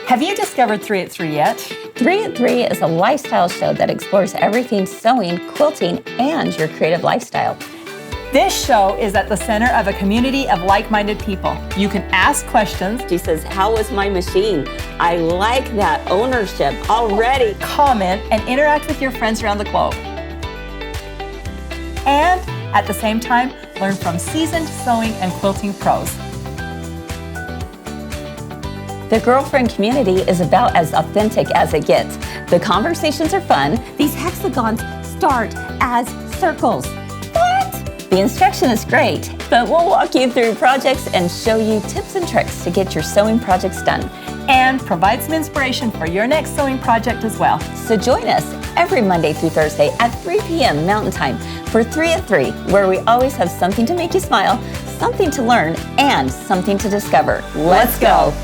Have you discovered 3 at 3 yet? 3 at 3 is a lifestyle show that explores everything sewing, quilting, and your creative lifestyle. This show is at the center of a community of like-minded people. You can ask questions. She says, how was my machine? I like that ownership already. Comment and interact with your friends around the globe. And at the same time, learn from seasoned sewing and quilting pros. The girlfriend community is about as authentic as it gets. The conversations are fun. These hexagons start as circles. What? The instruction is great, but we'll walk you through projects and show you tips and tricks to get your sewing projects done. And provide some inspiration for your next sewing project as well. So join us every Monday through Thursday at 3 p.m. Mountain Time for 3 at 3, where we always have something to make you smile, something to learn, and something to discover. Let's go.